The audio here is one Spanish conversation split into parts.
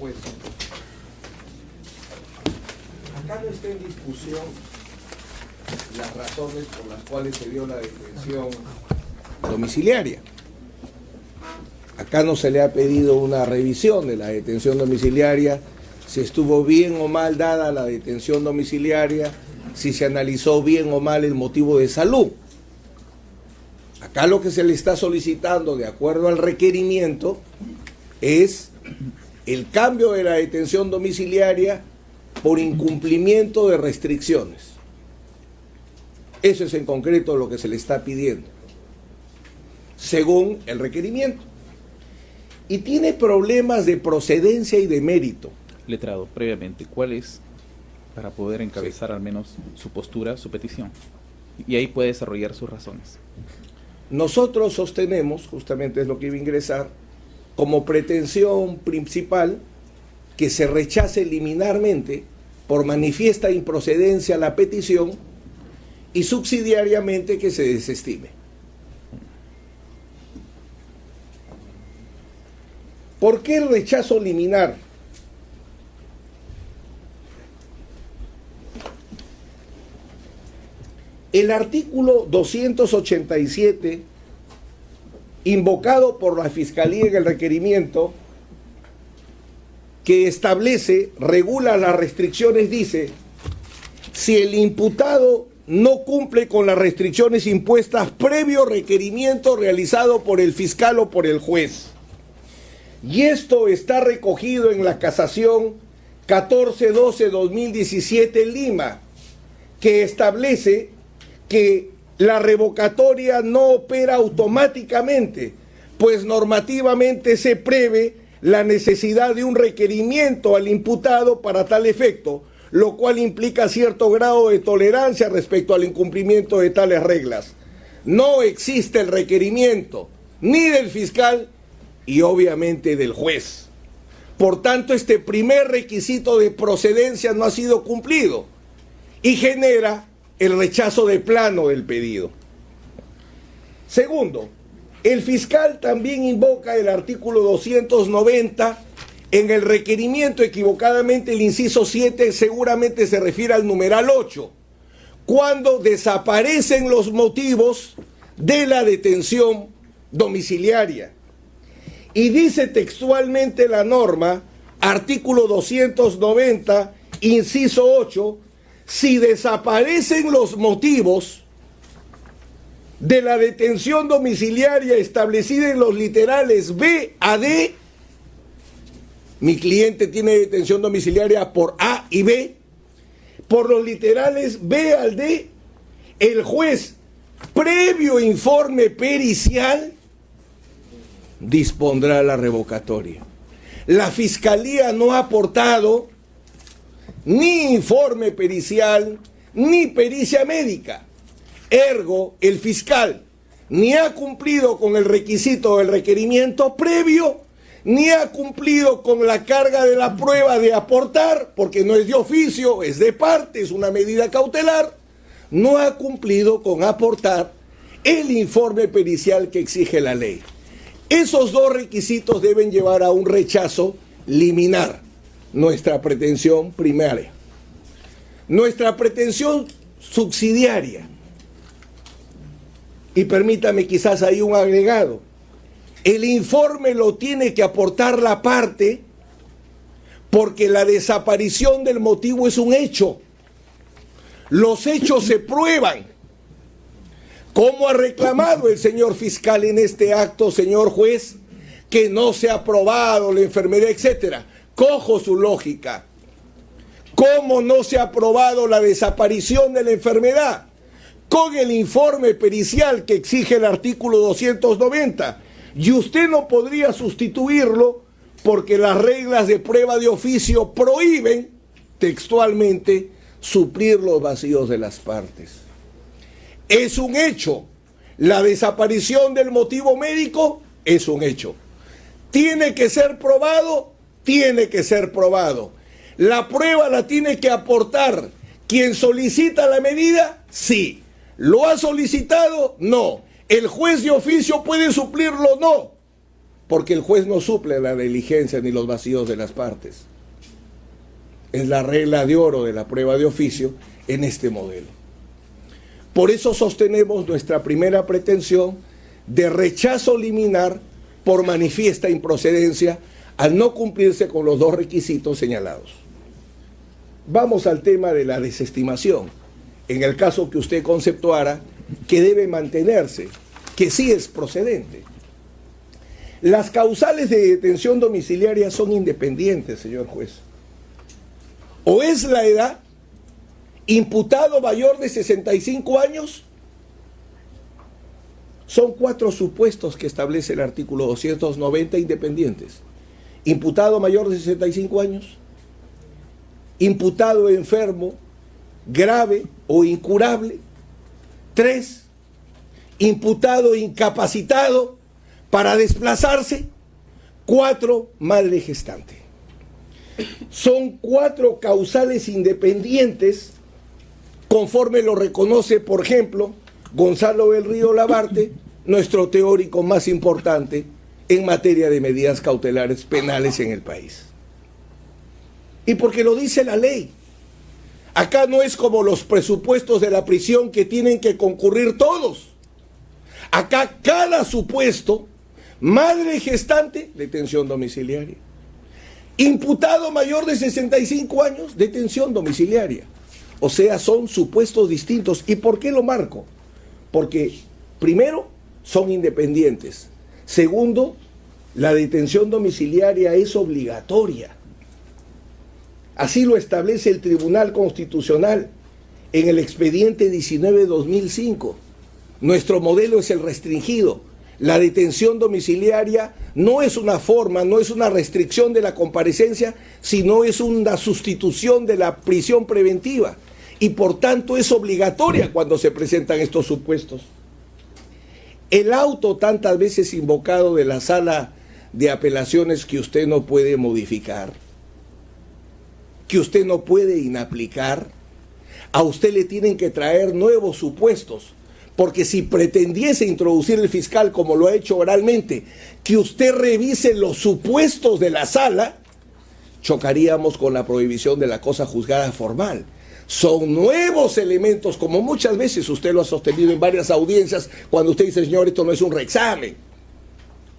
juez. Acá no está en discusión las razones por las cuales se dio la detención domiciliaria. Acá no se le ha pedido una revisión de la detención domiciliaria, si estuvo bien o mal dada la detención domiciliaria, si se analizó bien o mal el motivo de salud. Acá lo que se le está solicitando, de acuerdo al requerimiento, es el cambio de la detención domiciliaria por incumplimiento de restricciones. Eso es en concreto lo que se le está pidiendo, según el requerimiento. Y tiene problemas de procedencia y de mérito. Letrado, previamente, ¿cuál es, para poder encabezar al menos su postura, su petición? Y ahí puede desarrollar sus razones. Nosotros sostenemos, justamente es lo que iba a ingresar, como pretensión principal que se rechace liminarmente por manifiesta improcedencia la petición y subsidiariamente que se desestime. ¿Por qué el rechazo liminar? El artículo 287, invocado por la Fiscalía en el requerimiento, que establece, regula las restricciones, dice: si el imputado no cumple con las restricciones impuestas previo requerimiento realizado por el fiscal o por el juez. Y esto está recogido en la casación 1412-2017 Lima, que establece que la revocatoria no opera automáticamente, pues normativamente se prevé la necesidad de un requerimiento al imputado para tal efecto, lo cual implica cierto grado de tolerancia respecto al incumplimiento de tales reglas. No existe el requerimiento ni del fiscal y obviamente del juez. Por tanto, este primer requisito de procedencia no ha sido cumplido y genera el rechazo de plano del pedido. Segundo, el fiscal también invoca el artículo 290 en el requerimiento, equivocadamente el inciso 7 seguramente se refiere al numeral 8, cuando desaparecen los motivos de la detención domiciliaria. Y dice textualmente la norma, artículo 290, inciso 8, si desaparecen los motivos de la detención domiciliaria establecida en los literales B a D, mi cliente tiene detención domiciliaria por A y B, por los literales B al D, el juez, previo informe pericial, dispondrá la revocatoria. La Fiscalía no ha aportado ni informe pericial, ni pericia médica. Ergo, el fiscal ni ha cumplido con el requisito del requerimiento previo, ni ha cumplido con la carga de la prueba de aportar, porque no es de oficio, es de parte, es una medida cautelar, no ha cumplido con aportar el informe pericial que exige la ley. Esos dos requisitos deben llevar a un rechazo liminar, nuestra pretensión primaria. Nuestra pretensión subsidiaria, y permítame quizás ahí un agregado, el informe lo tiene que aportar la parte porque la desaparición del motivo es un hecho. Los hechos se prueban. ¿Cómo ha reclamado el señor fiscal en este acto, señor juez, que no se ha probado la enfermedad, etcétera? Cojo su lógica. ¿Cómo no se ha probado la desaparición de la enfermedad? Con el informe pericial que exige el artículo 290. Y usted no podría sustituirlo porque las reglas de prueba de oficio prohíben textualmente suplir los vacíos de las partes. Es un hecho. La desaparición del motivo médico es un hecho. ¿Tiene que ser probado? Tiene que ser probado. ¿La prueba la tiene que aportar quien solicita la medida? Sí. ¿Lo ha solicitado? No. ¿El juez de oficio puede suplirlo? No. porque el juez no suple la negligencia ni los vacíos de las partes. Es la regla de oro de la prueba de oficio en este modelo. Por eso sostenemos nuestra primera pretensión de rechazo liminar por manifiesta improcedencia al no cumplirse con los dos requisitos señalados. Vamos al tema de la desestimación. En el caso que usted conceptuara, que debe mantenerse, que sí es procedente. Las causales de detención domiciliaria son independientes, señor juez. O es la edad, imputado mayor de 65 años, son 4 supuestos que establece el artículo 290 independientes. Imputado mayor de 65 años, imputado enfermo, grave o incurable. 3, imputado incapacitado para desplazarse. 4, madre gestante. Son 4 causales independientes, conforme lo reconoce, por ejemplo, Gonzalo del Río Labarte, nuestro teórico más importante en materia de medidas cautelares penales en el país. Y porque lo dice la ley. Acá no es como los presupuestos de la prisión que tienen que concurrir todos. Acá cada supuesto, madre gestante, detención domiciliaria. Imputado mayor de 65 años, detención domiciliaria. O sea, son supuestos distintos. ¿Y por qué lo marco? Porque, primero, son independientes. Segundo, la detención domiciliaria es obligatoria. Así lo establece el Tribunal Constitucional en el expediente 19-2005. Nuestro modelo es el restringido. La detención domiciliaria no es una forma, no es una restricción de la comparecencia, sino es una sustitución de la prisión preventiva. Y por tanto es obligatoria cuando se presentan estos supuestos. El auto tantas veces invocado de la sala de apelaciones que usted no puede modificar, que usted no puede inaplicar, a usted le tienen que traer nuevos supuestos, porque si pretendiese introducir el fiscal, como lo ha hecho oralmente, que usted revise los supuestos de la sala, chocaríamos con la prohibición de la cosa juzgada formal. Son nuevos elementos, como muchas veces usted lo ha sostenido en varias audiencias, cuando usted dice, señor, esto no es un reexamen.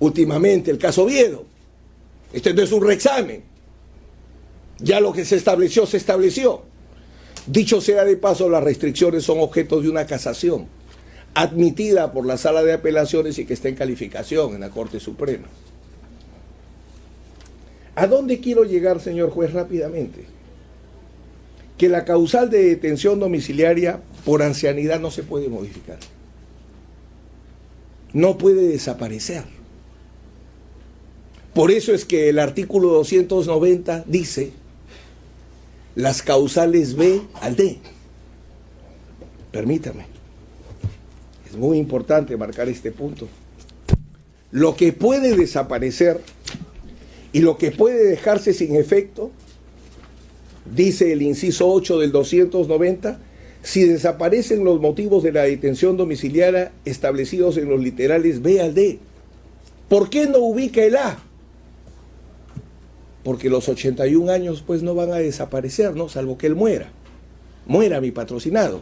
Últimamente, el caso Oviedo, esto no es un reexamen. Ya lo que se estableció, se estableció. Dicho sea de paso, las restricciones son objeto de una casación, admitida por la Sala de Apelaciones y que está en calificación en la Corte Suprema. ¿A dónde quiero llegar, señor juez, rápidamente? Que la causal de detención domiciliaria por ancianidad no se puede modificar. No puede desaparecer. Por eso es que el artículo 290 dice las causales B al D. Permítame. Es muy importante marcar este punto. Lo que puede desaparecer y lo que puede dejarse sin efecto, dice el inciso 8 del 290, si desaparecen los motivos de la detención domiciliaria establecidos en los literales B al D. ¿Por qué no ubica el A? Porque los 81 años pues no van a desaparecer, ¿no? Salvo que él muera. Muera mi patrocinado.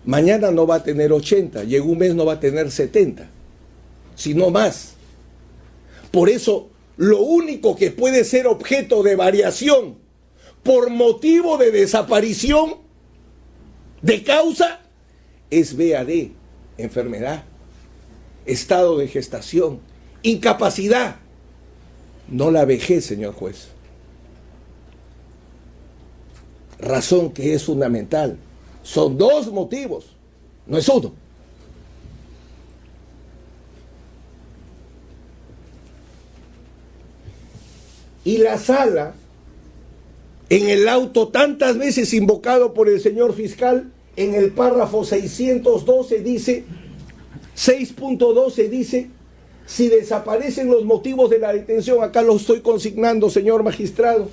Mañana no va a tener 80, y en un mes no va a tener 70, sino más. Por eso, lo único que puede ser objeto de variación por motivo de desaparición de causa es BAD, enfermedad, estado de gestación, incapacidad, no la vejez, señor juez. Razón que es fundamental. Son 2 motivos, no es uno. Y la sala, en el auto tantas veces invocado por el señor fiscal, en el párrafo 612 dice, 6.12 dice, si desaparecen los motivos de la detención, acá lo estoy consignando, señor magistrado,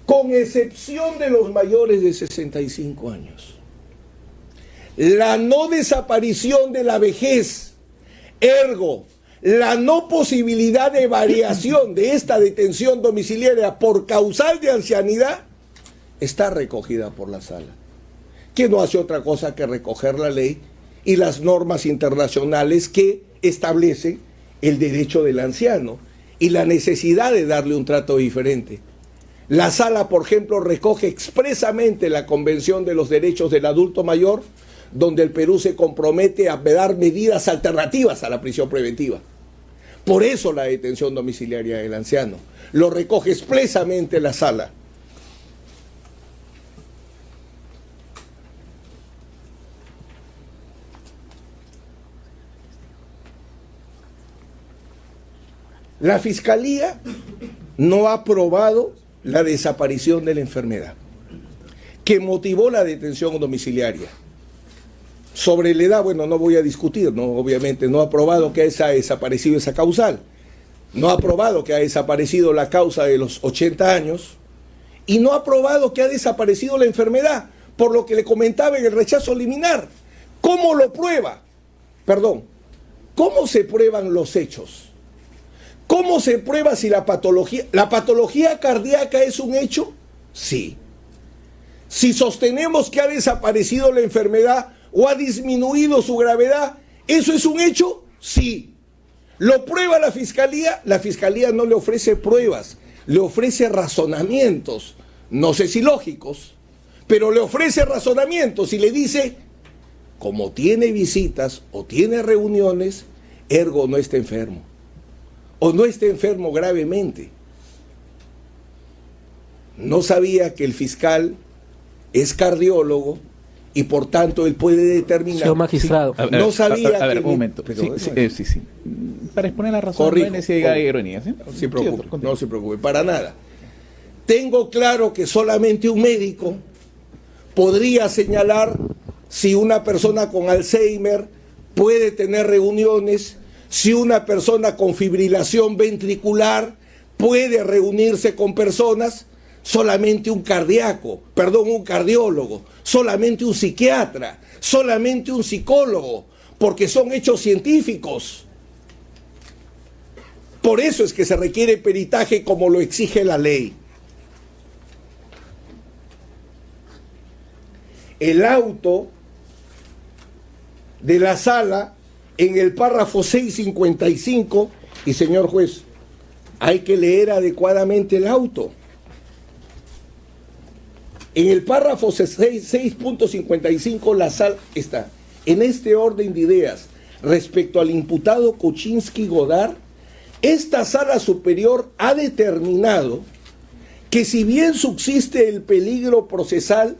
con excepción de los mayores de 65 años. La no desaparición de la vejez, ergo, la no posibilidad de variación de esta detención domiciliaria por causal de ancianidad está recogida por la sala, que no hace otra cosa que recoger la ley y las normas internacionales que establecen el derecho del anciano y la necesidad de darle un trato diferente. La sala, por ejemplo, recoge expresamente la Convención de los Derechos del Adulto Mayor, donde el Perú se compromete a dar medidas alternativas a la prisión preventiva. Por eso la detención domiciliaria del anciano lo recoge expresamente la sala. La Fiscalía no ha aprobado la desaparición de la enfermedad que motivó la detención domiciliaria. Sobre la edad, bueno, no voy a discutir, ¿no? Obviamente no ha aprobado que haya desaparecido esa causal, no ha aprobado que ha desaparecido la causa de los 80 años y no ha aprobado que ha desaparecido la enfermedad, por lo que le comentaba en el rechazo liminar. ¿Cómo lo prueba? Perdón, ¿cómo se prueban los hechos? ¿Cómo se prueba si la patología cardíaca es un hecho? Sí. Si sostenemos que ha desaparecido la enfermedad o ha disminuido su gravedad, ¿eso es un hecho? Sí. ¿Lo prueba la Fiscalía? La Fiscalía no le ofrece pruebas, le ofrece razonamientos, no sé si lógicos, pero le ofrece razonamientos y le dice, como tiene visitas o tiene reuniones, ergo no está enfermo. O no está enfermo gravemente. No sabía que el fiscal es cardiólogo y por tanto él puede determinar. Señor magistrado. Sí, no sabía a ver, que... un momento. Sí. Para exponer la razón, Corrijo, no hay necesidad de ironía. ¿Sí? No se preocupe, para nada. Tengo claro que solamente un médico podría señalar si una persona con Alzheimer puede tener reuniones, si una persona con fibrilación ventricular puede reunirse con personas. Solamente un cardiólogo, solamente un psiquiatra, solamente un psicólogo, porque son hechos científicos. Por eso es que se requiere peritaje como lo exige la ley. El auto de la sala en el párrafo 655, y señor juez, hay que leer adecuadamente el auto. En el párrafo 6.55 la sala está, en este orden de ideas, respecto al imputado Kuczynski Godard, esta sala superior ha determinado que si bien subsiste el peligro procesal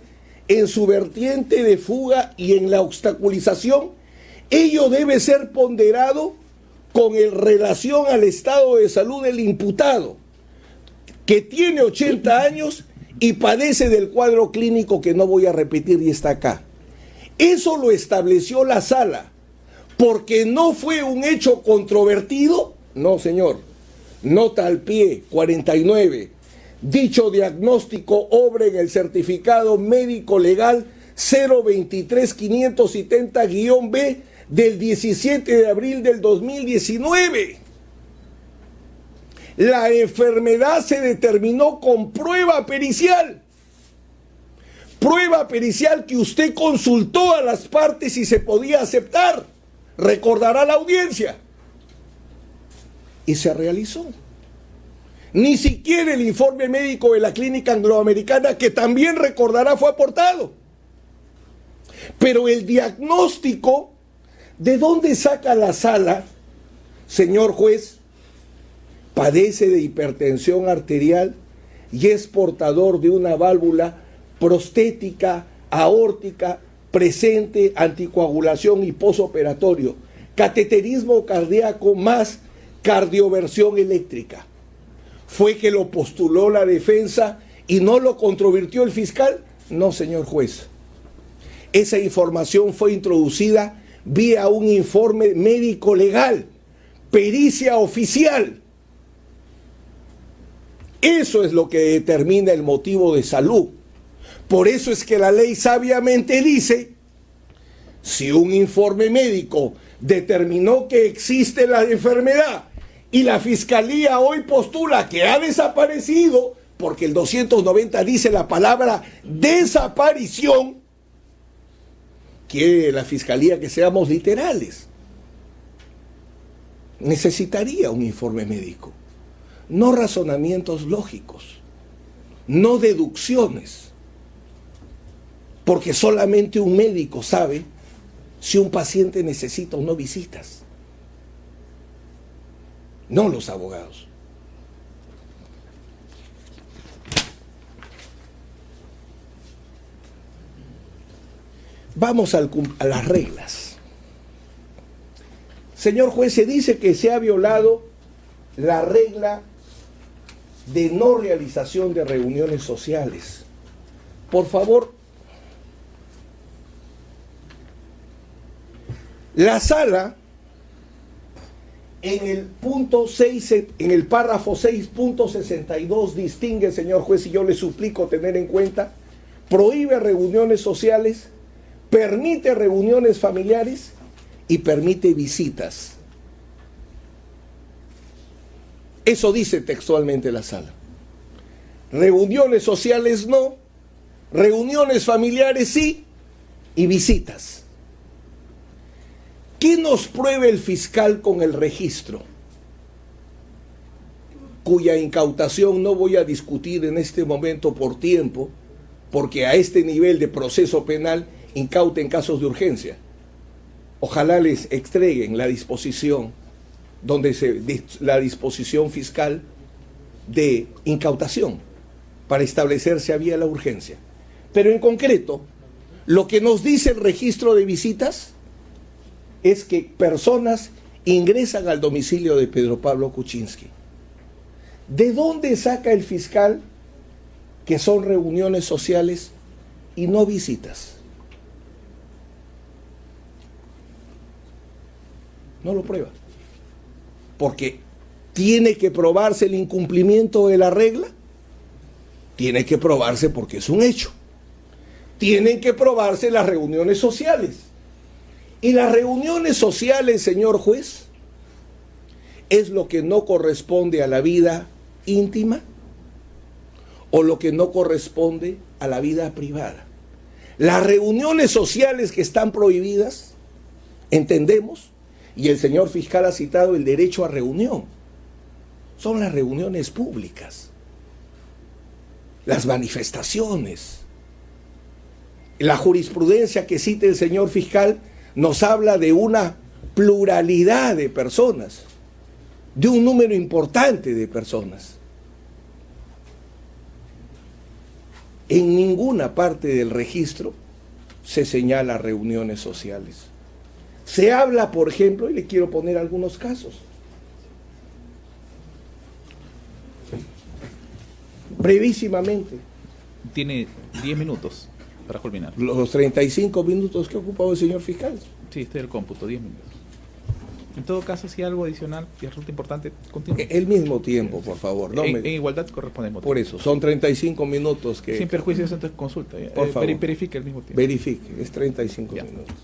en su vertiente de fuga y en la obstaculización, ello debe ser ponderado con relación al estado de salud del imputado, que tiene 80 años y padece del cuadro clínico que no voy a repetir y está acá. Eso lo estableció la sala, porque no fue un hecho controvertido. No, señor. Nota al pie, 49. Dicho diagnóstico obra en el certificado médico legal 023-570-B del 17 de abril del 2019. La enfermedad se determinó con prueba pericial. Prueba pericial que usted consultó a las partes si se podía aceptar. Recordará la audiencia. Y se realizó. Ni siquiera el informe médico de la Clínica Angloamericana, que también recordará, fue aportado. Pero el diagnóstico, ¿de dónde saca la sala, señor juez? Padece de hipertensión arterial y es portador de una válvula prostética, aórtica, presente, anticoagulación y posoperatorio, cateterismo cardíaco más cardioversión eléctrica. ¿Fue que lo postuló la defensa y no lo controvirtió el fiscal? No, señor juez. Esa información fue introducida vía un informe médico legal, pericia oficial. Eso es lo que determina el motivo de salud. Por eso es que la ley sabiamente dice, si un informe médico determinó que existe la enfermedad y la fiscalía hoy postula que ha desaparecido, porque el 290 dice la palabra desaparición, quiere la fiscalía que seamos literales. Necesitaría un informe médico, no razonamientos lógicos, no deducciones, porque solamente un médico sabe si un paciente necesita o no visitas, no los abogados. Vamos a las reglas. Señor juez, se dice que se ha violado la regla de no realización de reuniones sociales. Por favor, la sala, en el punto 6, en el párrafo 6.62 distingue, señor juez, y yo le suplico tener en cuenta, prohíbe reuniones sociales, permite reuniones familiares y permite visitas. Eso dice textualmente la sala. Reuniones sociales no, reuniones familiares sí, y visitas. ¿Qué nos prueba el fiscal con el registro? Cuya incautación no voy a discutir en este momento por tiempo, porque a este nivel de proceso penal incauten casos de urgencia. Ojalá les entreguen la disposición, la disposición fiscal de incautación para establecer si había la urgencia. Pero en concreto, lo que nos dice el registro de visitas es que personas ingresan al domicilio de Pedro Pablo Kuczynski. ¿De dónde saca el fiscal que son reuniones sociales y no visitas? No lo prueba. Porque tiene que probarse el incumplimiento de la regla. Tiene que probarse porque es un hecho. Tienen que probarse las reuniones sociales. Y las reuniones sociales, señor juez, es lo que no corresponde a la vida íntima o lo que no corresponde a la vida privada. Las reuniones sociales que están prohibidas, entendemos, y el señor fiscal ha citado el derecho a reunión, son las reuniones públicas, las manifestaciones. La jurisprudencia que cita el señor fiscal nos habla de una pluralidad de personas, de un número importante de personas. En ninguna parte del registro se señala reuniones sociales. Se habla, por ejemplo, y le quiero poner algunos casos. Brevísimamente. Tiene 10 minutos para culminar. Los 35 minutos que ha ocupado el señor fiscal. Sí, estoy al cómputo, 10 minutos. En todo caso, si hay algo adicional que resulta importante, continúe. El mismo tiempo, por favor. No en igualdad corresponde el motivo. Por eso, son 35 minutos que... Sin perjuicio de entonces consulta. Por favor. Verifique el mismo tiempo. Verifique, es 35 Ya. minutos.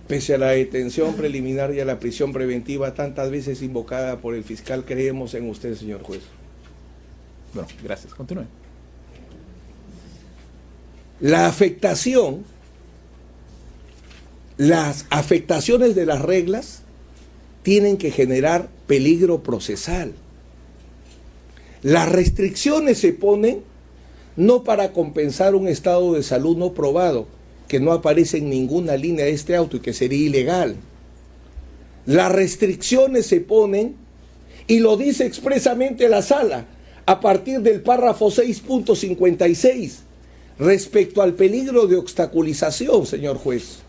Pese a la detención preliminar y a la prisión preventiva tantas veces invocada por el fiscal, creemos en usted, señor juez. Bueno, gracias. Continúe. La afectación, las afectaciones de las reglas tienen que generar peligro procesal. Las restricciones se ponen no para compensar un estado de salud no probado, que no aparece en ninguna línea de este auto y que sería ilegal. Las restricciones se ponen, y lo dice expresamente la sala, a partir del párrafo 6.56, respecto al peligro de obstaculización, señor juez.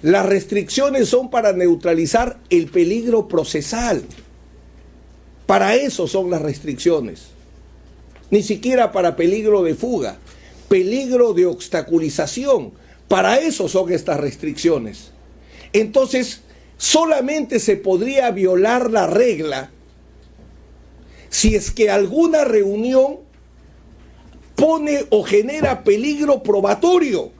Las restricciones son para neutralizar el peligro procesal. Para eso son las restricciones. Ni siquiera para peligro de fuga. Peligro de obstaculización. Para eso son estas restricciones. Entonces, solamente se podría violar la regla si es que alguna reunión pone o genera peligro probatorio.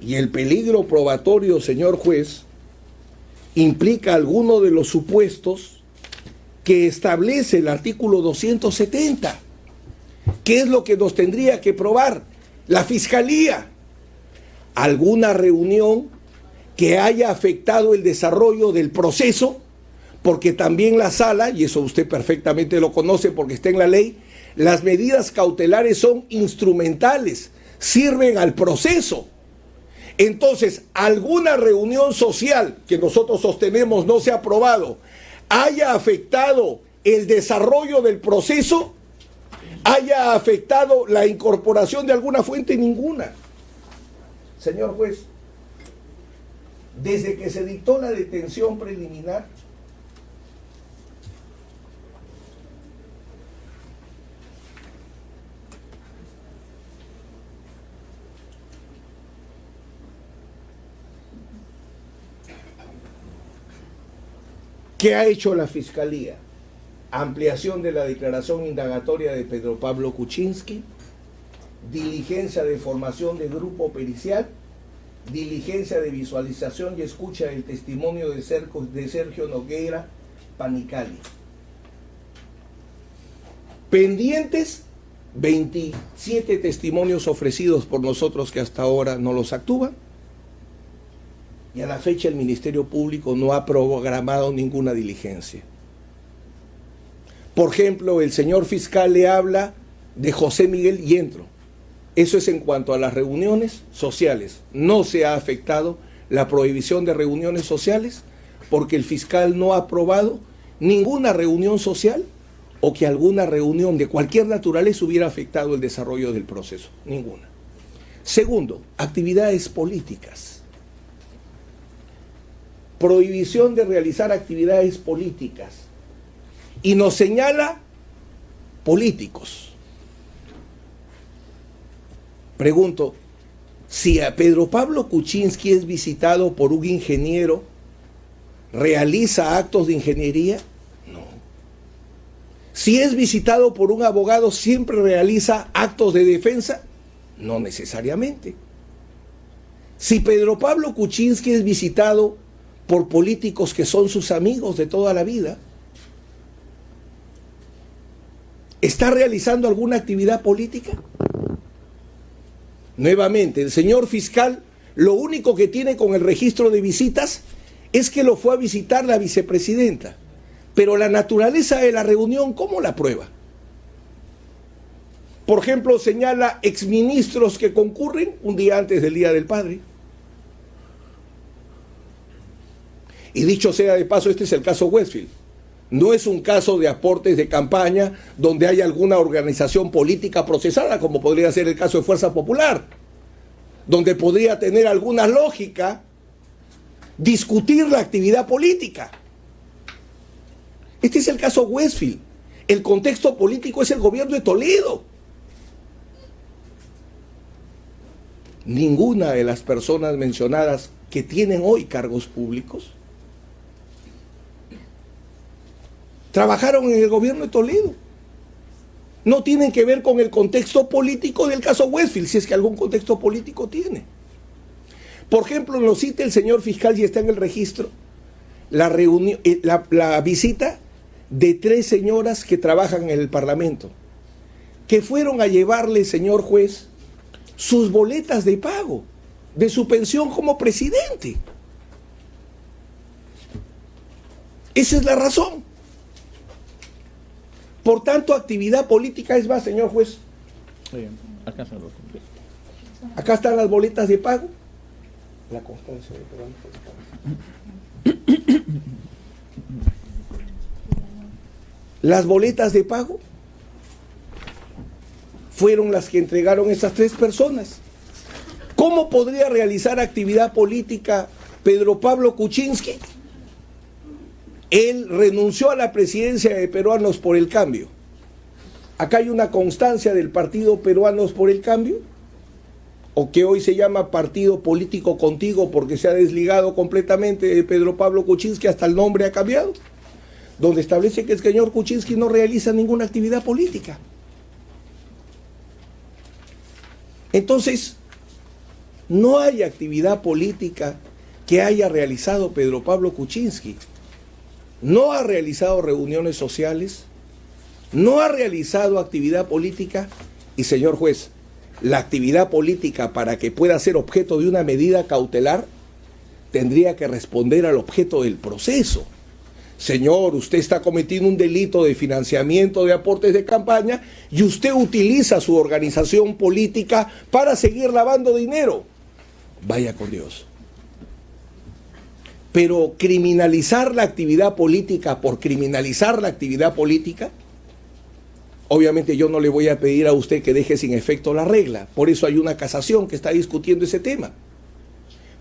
Y el peligro probatorio, señor juez, implica alguno de los supuestos que establece el artículo 270. ¿Qué es lo que nos tendría que probar la Fiscalía? Alguna reunión que haya afectado el desarrollo del proceso, porque también la sala, y eso usted perfectamente lo conoce porque está en la ley, las medidas cautelares son instrumentales, sirven al proceso. Entonces, alguna reunión social que nosotros sostenemos no se ha aprobado, haya afectado el desarrollo del proceso, haya afectado la incorporación de alguna fuente, ninguna. Señor juez, desde que se dictó la detención preliminar, ¿qué ha hecho la Fiscalía? Ampliación de la declaración indagatoria de Pedro Pablo Kuczynski, diligencia de formación de grupo pericial, diligencia de visualización y escucha del testimonio de Sergio Nogueira Panicali. Pendientes 27 testimonios ofrecidos por nosotros que hasta ahora no los actúan. Y a la fecha el Ministerio Público no ha programado ninguna diligencia. Por ejemplo, el señor fiscal le habla de José Miguel Yentro. Eso es en cuanto a las reuniones sociales. No se ha afectado la prohibición de reuniones sociales porque el fiscal no ha aprobado ninguna reunión social o que alguna reunión de cualquier naturaleza hubiera afectado el desarrollo del proceso. Ninguna. Segundo, actividades políticas. Prohibición de realizar actividades políticas. Y nos señala políticos. Pregunto, si a Pedro Pablo Kuczynski es visitado por un ingeniero, ¿realiza actos de ingeniería? No. Si es visitado por un abogado, ¿siempre realiza actos de defensa? No necesariamente. Si Pedro Pablo Kuczynski es visitado por políticos que son sus amigos de toda la vida, ¿está realizando alguna actividad política? Nuevamente, el señor fiscal lo único que tiene con el registro de visitas es que lo fue a visitar la vicepresidenta, pero la naturaleza de la reunión, ¿cómo la prueba? Por ejemplo, señala exministros que concurren un día antes del Día del Padre. Y dicho sea de paso, este es el caso Westfield. No es un caso de aportes de campaña donde hay alguna organización política procesada, como podría ser el caso de Fuerza Popular, donde podría tener alguna lógica discutir la actividad política. Este es el caso Westfield. El contexto político es el gobierno de Toledo. Ninguna de las personas mencionadas que tienen hoy cargos públicos trabajaron en el gobierno de Toledo. No tienen que ver con el contexto político del caso Westfield, si es que algún contexto político tiene. Por ejemplo, nos cita el señor fiscal, y está en el registro, la visita de 3 señoras que trabajan en el Parlamento, que fueron a llevarle, señor juez, sus boletas de pago de su pensión como presidente. Esa es la razón. Por tanto, actividad política es más, señor juez. Acá están las boletas de pago. La constancia de pago. Las boletas de pago fueron las que entregaron esas 3 personas. ¿Cómo podría realizar actividad política Pedro Pablo Kuczynski? Él renunció a la presidencia de Peruanos por el Cambio. Acá hay una constancia del partido Peruanos por el Cambio, o que hoy se llama Partido Político Contigo porque se ha desligado completamente de Pedro Pablo Kuczynski, hasta el nombre ha cambiado, donde establece que el señor Kuczynski no realiza ninguna actividad política. Entonces, No hay actividad política que haya realizado Pedro Pablo Kuczynski. No ha realizado reuniones sociales, no ha realizado actividad política y, señor juez, la actividad política para que pueda ser objeto de una medida cautelar tendría que responder al objeto del proceso. Señor, usted está cometiendo un delito de financiamiento de aportes de campaña y usted utiliza su organización política para seguir lavando dinero. Vaya con Dios. Pero criminalizar la actividad política por criminalizar la actividad política, obviamente yo no le voy a pedir a usted que deje sin efecto la regla. Por eso hay una casación que está discutiendo ese tema.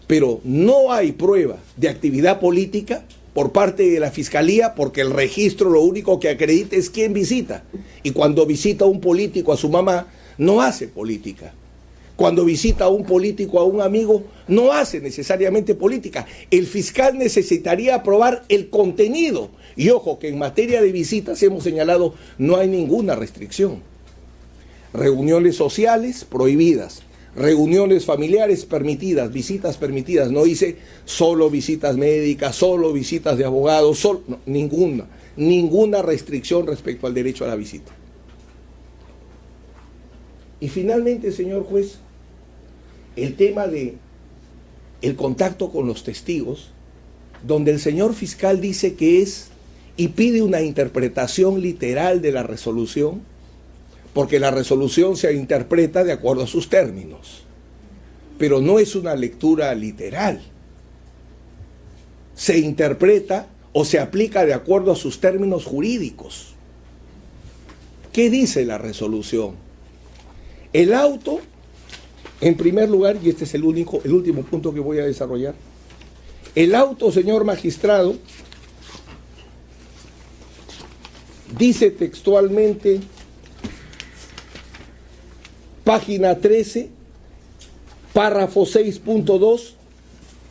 Pero no hay prueba de actividad política por parte de la Fiscalía, porque el registro lo único que acredita es quién visita. Y cuando visita un político a su mamá, no hace política. Cuando visita a un político a un amigo, no hace necesariamente política. El fiscal necesitaría probar el contenido. Y ojo, que en materia de visitas hemos señalado, no hay ninguna restricción. Reuniones sociales prohibidas. Reuniones familiares permitidas, visitas permitidas. No dice solo visitas médicas, solo visitas de abogados, no, ninguna restricción respecto al derecho a la visita. Y finalmente, señor juez, el tema de el contacto con los testigos, donde el señor fiscal dice que es y pide una interpretación literal de la resolución, porque la resolución se interpreta de acuerdo a sus términos, pero no es una lectura literal. Se interpreta o se aplica de acuerdo a sus términos jurídicos. ¿Qué dice la resolución? El auto, en primer lugar, y este es el último punto que voy a desarrollar, el auto, señor magistrado, dice textualmente, página 13, párrafo 6.2,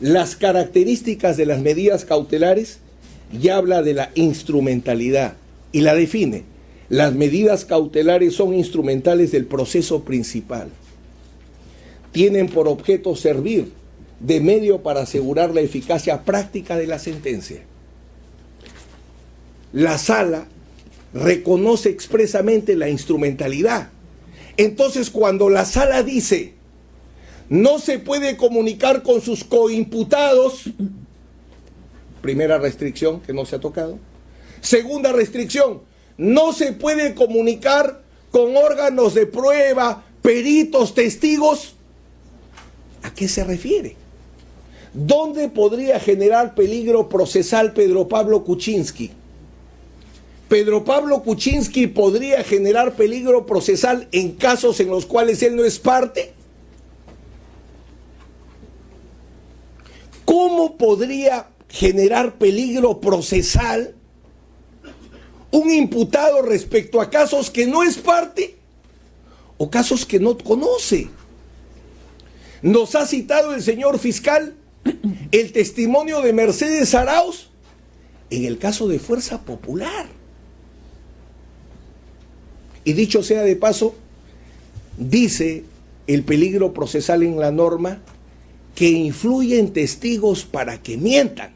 las características de las medidas cautelares, y habla de la instrumentalidad y la define. Las medidas cautelares son instrumentales del proceso principal. Tienen por objeto servir de medio para asegurar la eficacia práctica de la sentencia. La sala reconoce expresamente la instrumentalidad. Entonces, cuando la sala dice no se puede comunicar con sus coimputados, primera restricción que no se ha tocado. Segunda restricción, no se puede comunicar con órganos de prueba, peritos, testigos. ¿A qué se refiere? ¿Dónde podría generar peligro procesal Pedro Pablo Kuczynski? Pedro Pablo Kuczynski podría generar peligro procesal en casos en los cuales él no es parte. ¿Cómo podría generar peligro procesal un imputado respecto a casos que no es parte o casos que no conoce? Nos ha citado el señor fiscal el testimonio de Mercedes Arauz en el caso de Fuerza Popular. Y dicho sea de paso, dice el peligro procesal en la norma que influyen testigos para que mientan,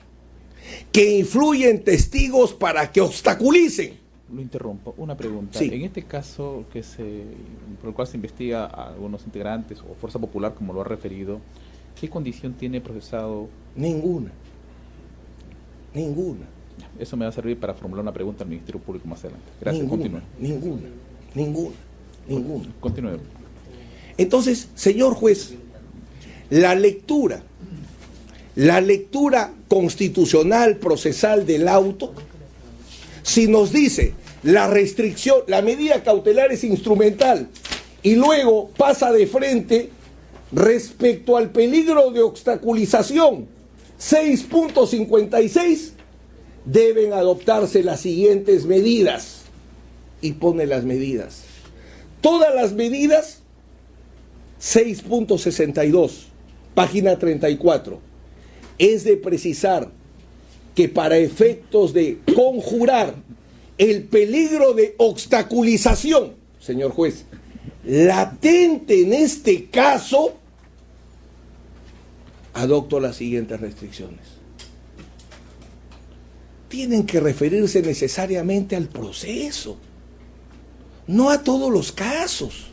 que influyen testigos para que obstaculicen. Lo interrumpo. Una pregunta. Sí. En este caso por el cual se investiga a algunos integrantes o Fuerza Popular, como lo ha referido, ¿qué condición tiene procesado? Ninguna. Ninguna. Eso me va a servir para formular una pregunta al Ministerio Público más adelante. Gracias. Continúe. Ninguna. Continúe. Entonces, señor juez, la lectura constitucional procesal del auto, si nos dice la restricción, la medida cautelar es instrumental y luego pasa de frente respecto al peligro de obstaculización 6.56, deben adoptarse las siguientes medidas, y pone las medidas. Todas las medidas, 6.62, página 34, es de precisar que para efectos de conjurar el peligro de obstaculización, señor juez, latente en este caso, adopto las siguientes restricciones. Tienen que referirse necesariamente al proceso, no a todos los casos.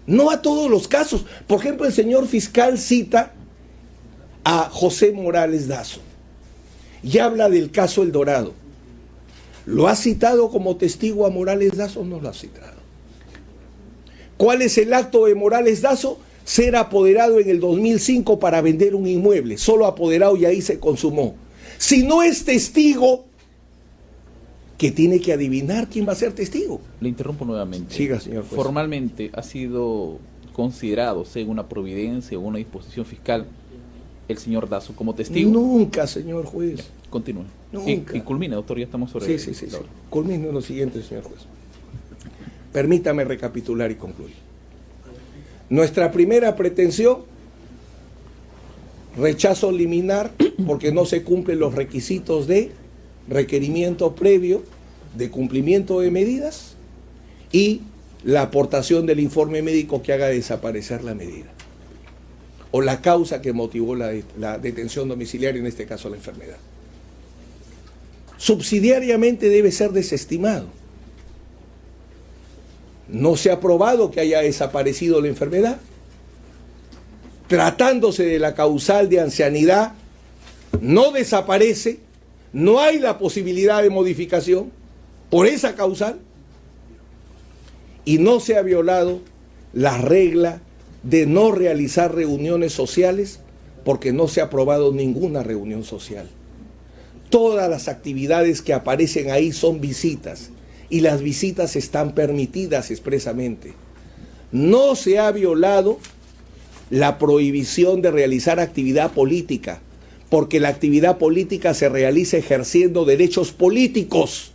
No a todos los casos. Por ejemplo, el señor fiscal cita a José Morales Dazo y habla del caso El Dorado. ¿Lo ha citado como testigo a Morales Dazo o no lo ha citado? ¿Cuál es el acto de Morales Dazo? Ser apoderado en el 2005 para vender un inmueble. Solo apoderado y ahí se consumó. Si no es testigo, que tiene que adivinar quién va a ser testigo. Le interrumpo nuevamente. Siga, señor juez. Formalmente ha sido considerado, según una providencia o una disposición fiscal, el señor Dazo como testigo. Nunca, señor juez. Continúe. Nunca. Y culmine, doctor, ya estamos sobre... Sí. Culmino en lo siguiente, señor juez. Permítame recapitular y concluir. Nuestra primera pretensión, rechazo liminar porque no se cumplen los requisitos de requerimiento previo de cumplimiento de medidas y la aportación del informe médico que haga desaparecer la medida o la causa que motivó la detención domiciliaria, en este caso la enfermedad. Subsidiariamente debe ser desestimado. No se ha probado que haya desaparecido la enfermedad. Tratándose de la causal de ancianidad, no desaparece, no hay la posibilidad de modificación por esa causal y no se ha violado la regla de no realizar reuniones sociales porque no se ha aprobado ninguna reunión social. Todas las actividades que aparecen ahí son visitas y las visitas están permitidas expresamente. No se ha violado la prohibición de realizar actividad política, porque la actividad política se realiza ejerciendo derechos políticos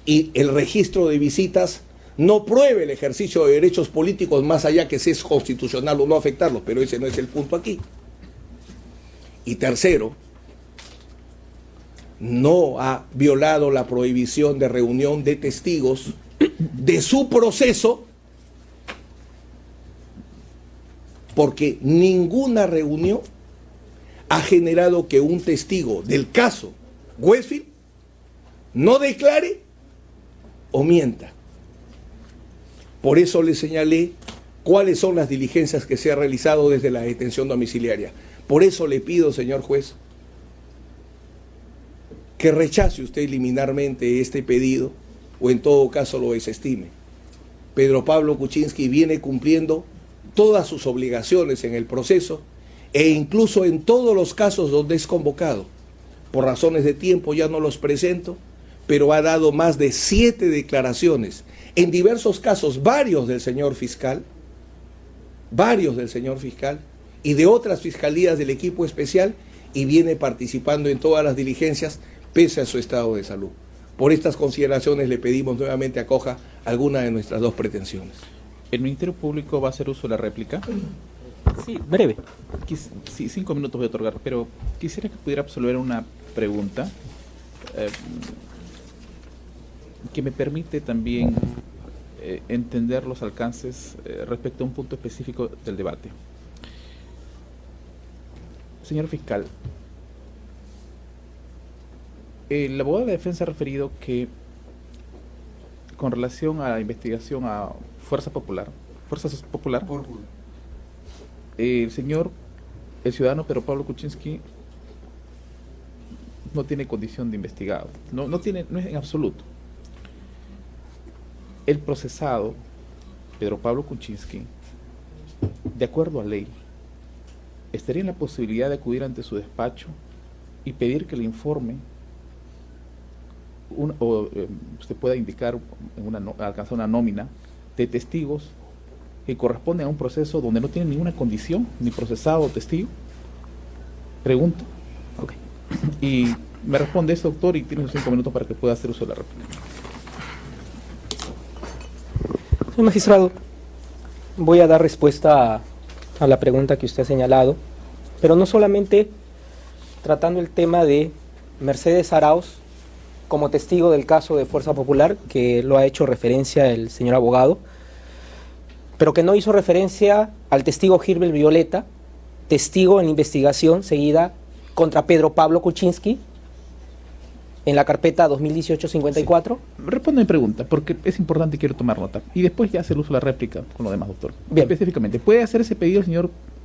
y el registro de visitas no pruebe el ejercicio de derechos políticos más allá que si es constitucional o no afectarlos, pero ese no es el punto aquí. Y tercero, no ha violado la prohibición de reunión de testigos de su proceso, porque ninguna reunión ha generado que un testigo del caso Westfield no declare o mienta. Por eso le señalé cuáles son las diligencias que se han realizado desde la detención domiciliaria. Por eso le pido, señor juez, que rechace usted liminarmente este pedido o en todo caso lo desestime. Pedro Pablo Kuczynski viene cumpliendo todas sus obligaciones en el proceso e incluso en todos los casos donde es convocado. Por razones de tiempo ya no los presento, pero ha dado más de 7 declaraciones, en diversos casos, varios del señor fiscal y de otras fiscalías del equipo especial, y viene participando en todas las diligencias pese a su estado de salud. Por estas consideraciones le pedimos nuevamente acoja alguna de nuestras dos pretensiones. ¿El Ministerio Público va a hacer uso de la réplica? Sí, breve. Sí, 5 minutos voy a otorgar, pero quisiera que pudiera absolver una pregunta que me permite también entender los alcances respecto a un punto específico del debate. Señor fiscal, el abogado de la defensa ha referido que con relación a la investigación a Fuerza Popular, el ciudadano Pedro Pablo Kuczynski no tiene condición de investigado, no es en absoluto. El procesado, Pedro Pablo Kuczynski, de acuerdo a ley, estaría en la posibilidad de acudir ante su despacho y pedir que le informe usted pueda indicar alcanzar una nómina de testigos que corresponden a un proceso donde no tiene ninguna condición, ni procesado o testigo. Pregunto. Okay. Y me responde eso, doctor, y tiene 5 minutos para que pueda hacer uso de la réplica. Señor magistrado, voy a dar respuesta a la pregunta que usted ha señalado, pero no solamente tratando el tema de Mercedes Arauz como testigo del caso de Fuerza Popular, que lo ha hecho referencia el señor abogado, pero que no hizo referencia al testigo Gilbert Violeta, testigo en la investigación seguida contra Pedro Pablo Kuczynski en la carpeta 2018-54. Responde mi pregunta, porque es importante y quiero tomar nota. Y después ya hacer uso de la réplica con lo demás, doctor. Bien. Específicamente, ¿puede hacer ese pedido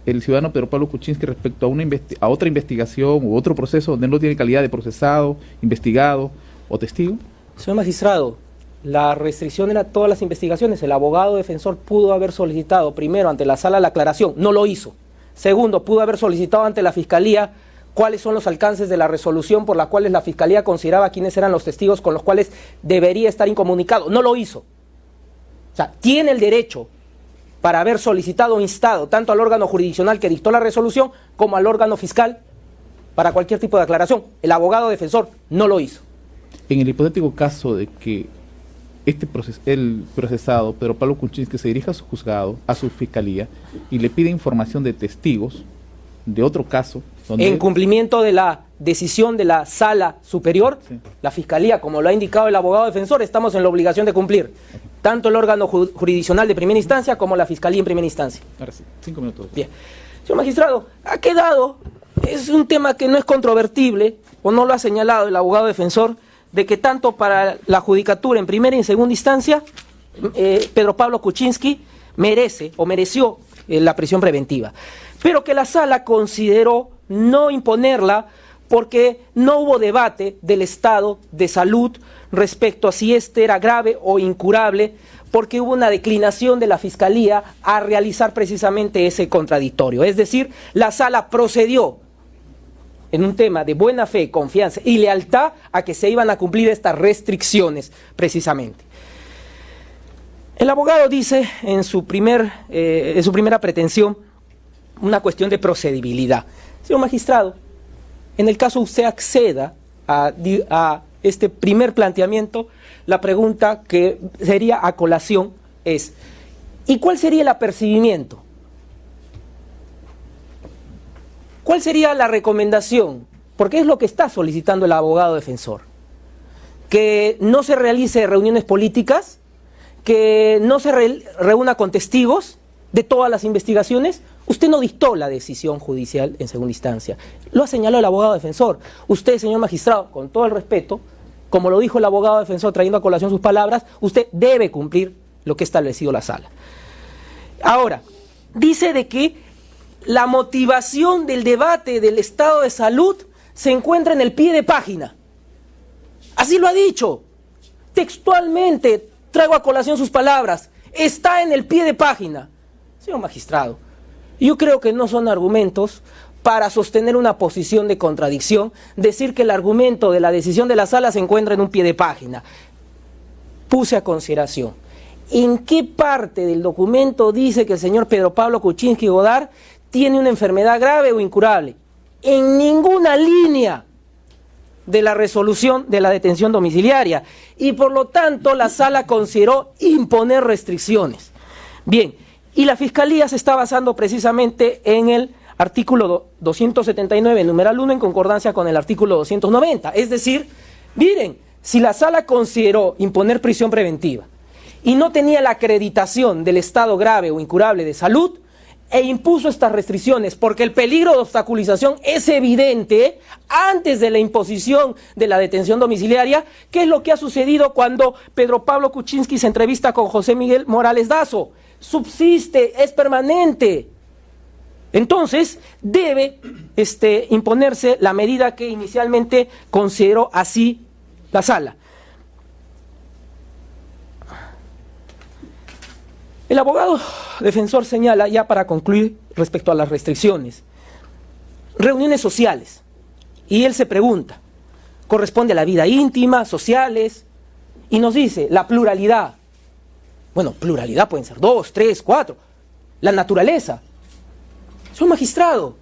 el ciudadano Pedro Pablo Kuczynski respecto a otra investigación u otro proceso donde no tiene calidad de procesado, investigado o testigo? Señor magistrado, la restricción era todas las investigaciones. El abogado defensor pudo haber solicitado primero ante la sala la aclaración, no lo hizo. Segundo, pudo haber solicitado ante la fiscalía cuáles son los alcances de la resolución por la cual la fiscalía consideraba quiénes eran los testigos con los cuales debería estar incomunicado. No lo hizo. O sea, tiene el derecho para haber solicitado o instado tanto al órgano jurisdiccional que dictó la resolución como al órgano fiscal para cualquier tipo de aclaración. El abogado defensor no lo hizo. En el hipotético caso de que el procesado Pedro Pablo Kuczynski se dirija a su juzgado, a su fiscalía, y le pide información de testigos de otro caso, en cumplimiento de la decisión de la sala superior, sí, la fiscalía, como lo ha indicado el abogado defensor, estamos en la obligación de cumplir tanto el órgano jurisdiccional de primera instancia como la fiscalía en primera instancia. Ahora sí, 5 minutos. Bien. Señor magistrado, ha quedado, es un tema que no es controvertible, o no lo ha señalado el abogado defensor, de que tanto para la judicatura en primera y en segunda instancia, Pedro Pablo Kuczynski mereció la prisión preventiva, pero que la sala consideró no imponerla porque no hubo debate del estado de salud respecto a si este era grave o incurable, porque hubo una declinación de la fiscalía a realizar precisamente ese contradictorio. Es decir, la sala procedió en un tema de buena fe, confianza y lealtad a que se iban a cumplir estas restricciones precisamente. El abogado dice en su primera pretensión una cuestión de procedibilidad. Señor magistrado, en el caso usted acceda a este primer planteamiento, la pregunta que sería a colación es: ¿y cuál sería el apercibimiento? ¿Cuál sería la recomendación? Porque es lo que está solicitando el abogado defensor. Que no se realice reuniones políticas, que no se reúna con testigos de todas las investigaciones. Usted no dictó la decisión judicial en segunda instancia. Lo ha señalado el abogado defensor. Usted, señor magistrado, con todo el respeto, como lo dijo el abogado defensor trayendo a colación sus palabras, usted debe cumplir lo que ha establecido la sala. Ahora, dice de que la motivación del debate del estado de salud se encuentra en el pie de página. Así lo ha dicho. Textualmente traigo a colación sus palabras. Está en el pie de página. Señor magistrado, yo creo que no son argumentos para sostener una posición de contradicción, decir que el argumento de la decisión de la sala se encuentra en un pie de página. Puse a consideración en qué parte del documento dice que el señor Pedro Pablo Kuczynski Godard tiene una enfermedad grave o incurable. En ninguna línea de la resolución de la detención domiciliaria, y por lo tanto la sala consideró imponer restricciones. Bien, y la fiscalía se está basando precisamente en el artículo 279, numeral 1, en concordancia con el artículo 290. Es decir, miren, si la sala consideró imponer prisión preventiva y no tenía la acreditación del estado grave o incurable de salud, e impuso estas restricciones porque el peligro de obstaculización es evidente antes de la imposición de la detención domiciliaria, que es lo que ha sucedido cuando Pedro Pablo Kuczynski se entrevista con José Miguel Morales Dazo. Subsiste, es permanente. Entonces debe imponerse la medida que inicialmente consideró así la sala. El abogado defensor señala, ya para concluir respecto a las restricciones, reuniones sociales. Y él se pregunta, ¿corresponde a la vida íntima, sociales? Y nos dice, la pluralidad. Bueno, pluralidad pueden ser 2, 3, 4. La naturaleza. Señor magistrado,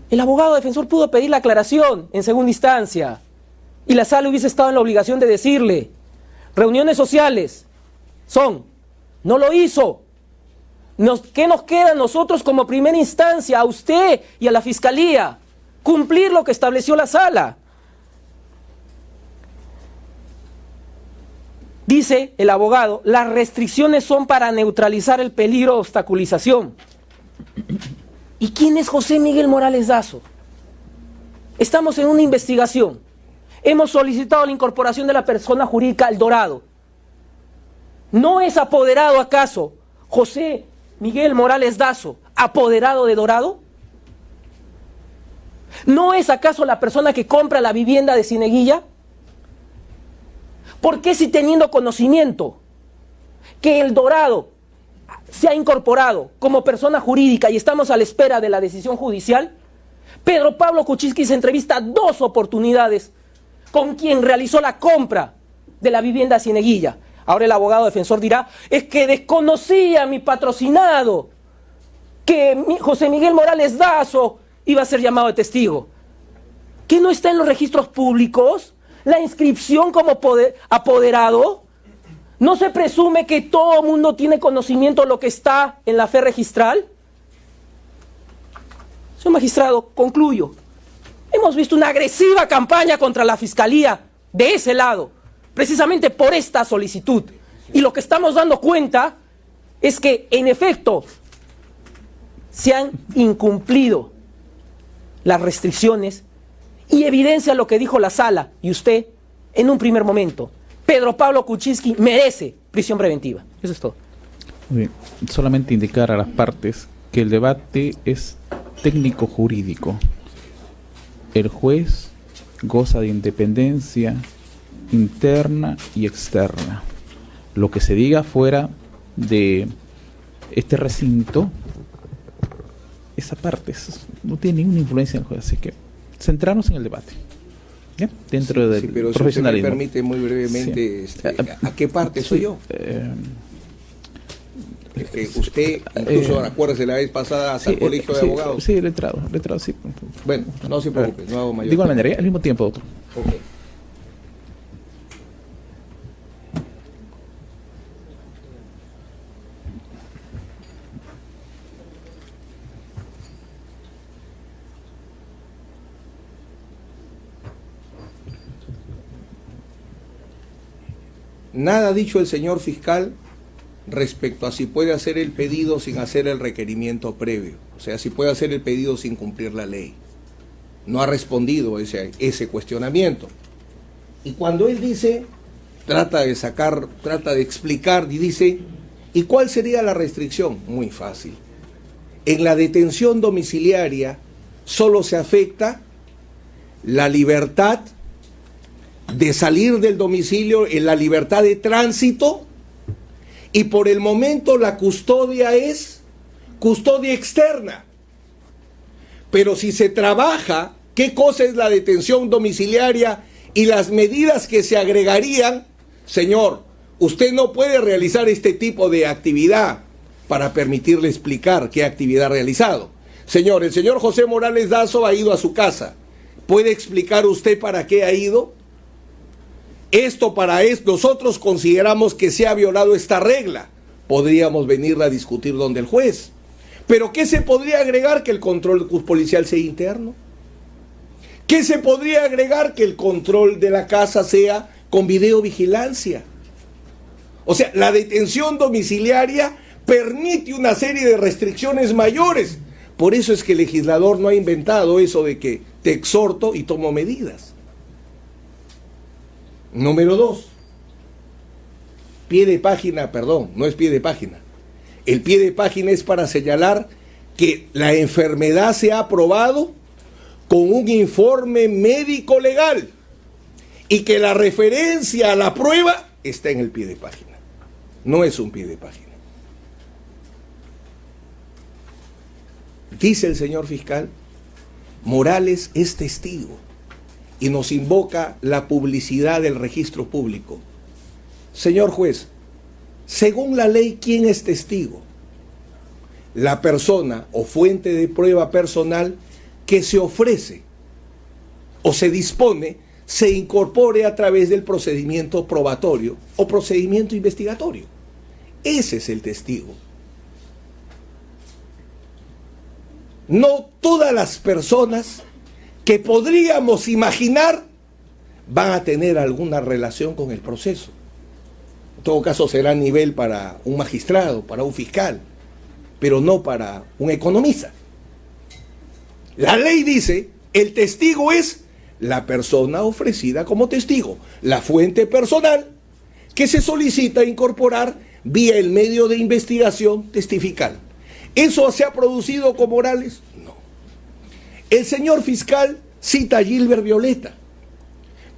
el abogado defensor pudo pedir la aclaración en segunda instancia. Y la sala hubiese estado en la obligación de decirle, reuniones sociales son... No lo hizo. ¿Qué nos queda a nosotros como primera instancia, a usted y a la fiscalía? Cumplir lo que estableció la sala. Dice el abogado, las restricciones son para neutralizar el peligro de obstaculización. ¿Y quién es José Miguel Morales Dazo? Estamos en una investigación. Hemos solicitado la incorporación de la persona jurídica El Dorado. ¿No es apoderado acaso José Miguel Morales Dazo, apoderado de Dorado? ¿No es acaso la persona que compra la vivienda de Cieneguilla? ¿Por qué si teniendo conocimiento que El Dorado se ha incorporado como persona jurídica y estamos a la espera de la decisión judicial, Pedro Pablo Kuczynski se entrevista 2 oportunidades con quien realizó la compra de la vivienda Cieneguilla? Ahora el abogado defensor dirá, es que desconocía mi patrocinado, que José Miguel Morales Dazo iba a ser llamado de testigo. ¿Qué no está en los registros públicos? ¿La inscripción como apoderado? ¿No se presume que todo el mundo tiene conocimiento de lo que está en la fe registral? Señor magistrado, concluyo. Hemos visto una agresiva campaña contra la Fiscalía de ese lado, precisamente por esta solicitud. Y lo que estamos dando cuenta es que, en efecto, se han incumplido las restricciones y evidencia lo que dijo la sala y usted en un primer momento. Pedro Pablo Kuczynski merece prisión preventiva. Eso es todo. Muy bien. Solamente indicar a las partes que el debate es técnico-jurídico. El juez goza de independencia interna y externa. Lo que se diga fuera de este recinto, esa parte no tiene ninguna influencia en el juez, así que centrarnos en el debate. ¿Ya? Dentro del pero profesionalismo. Si usted me permite muy brevemente, Sí. ¿A qué parte soy yo? Usted, incluso acuérdese la vez pasada hasta el colegio de abogados. Sí, letrado, sí. Bueno, no se preocupe, no hago mayor. De igual manera, al mismo tiempo, doctor. Ok. Nada ha dicho el señor fiscal respecto a si puede hacer el pedido sin hacer el requerimiento previo, o sea, si puede hacer el pedido sin cumplir la ley. No ha respondido ese cuestionamiento. Y cuando él dice, trata de explicar y dice, ¿y cuál sería la restricción? Muy fácil. En la detención domiciliaria solo se afecta la libertad de salir del domicilio, en la libertad de tránsito, y por el momento la custodia es custodia externa. Pero si se trabaja, ¿qué cosa es la detención domiciliaria y las medidas que se agregarían? Señor, usted no puede realizar este tipo de actividad para permitirle explicar qué actividad ha realizado. Señor, el señor José Morales Dazo ha ido a su casa. ¿Puede explicar usted para qué ha ido? Nosotros consideramos que se ha violado esta regla. Podríamos venirla a discutir donde el juez. Pero ¿qué se podría agregar? Que el control policial sea interno. ¿Qué se podría agregar? Que el control de la casa sea con videovigilancia. O sea, la detención domiciliaria permite una serie de restricciones mayores. Por eso es que el legislador no ha inventado eso de que te exhorto y tomo medidas. Número 2, pie de página, perdón, no es pie de página. El pie de página es para señalar que la enfermedad se ha probado con un informe médico legal y que la referencia a la prueba está en el pie de página. No es un pie de página. Dice el señor fiscal, Morales es testigo y nos invoca la publicidad del registro público. Señor juez, según la ley, ¿quién es testigo? La persona o fuente de prueba personal que se ofrece o se dispone, se incorpore a través del procedimiento probatorio o procedimiento investigatorio. Ese es el testigo. No todas las personas que podríamos imaginar van a tener alguna relación con el proceso. En todo caso será a nivel para un magistrado, para un fiscal, pero no para un economista. La ley dice, el testigo es la persona ofrecida como testigo, la fuente personal que se solicita incorporar vía el medio de investigación testifical. ¿Eso se ha producido con Morales? No. El señor fiscal cita a Gilbert Violeta,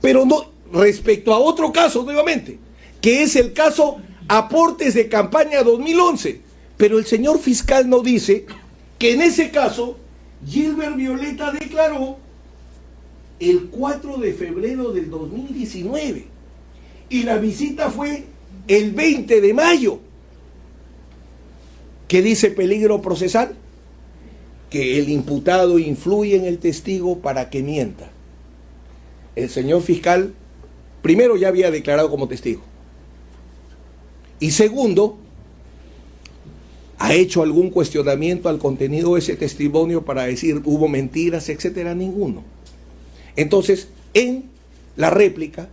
pero no respecto a otro caso nuevamente, que es el caso aportes de campaña 2011, pero el señor fiscal no dice que en ese caso Gilbert Violeta declaró el 4 de febrero del 2019 y la visita fue el 20 de mayo. ¿Qué dice peligro procesal? Que el imputado influye en el testigo para que mienta. El señor fiscal, primero, ya había declarado como testigo. Y segundo, ¿ha hecho algún cuestionamiento al contenido de ese testimonio para decir hubo mentiras, etcétera? Ninguno. Entonces, en la réplica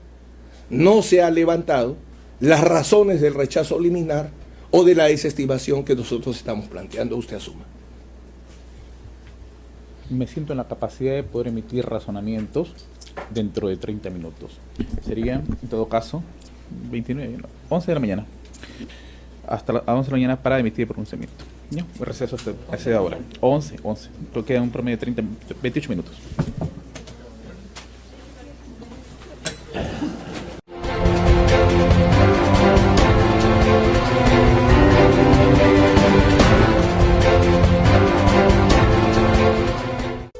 no se ha levantado las razones del rechazo liminar o de la desestimación que nosotros estamos planteando. Usted asuma. Me siento en la capacidad de poder emitir razonamientos dentro de 30 minutos. Sería, en todo caso, 11 de la mañana. Hasta las 11 de la mañana para emitir el pronunciamiento. ¿Ya? Receso hasta esa hora. 11. Creo que queda un promedio de 28 minutos.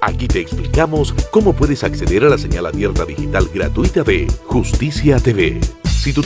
Aquí te explicamos cómo puedes acceder a la señal abierta digital gratuita de Justicia TV. Si tu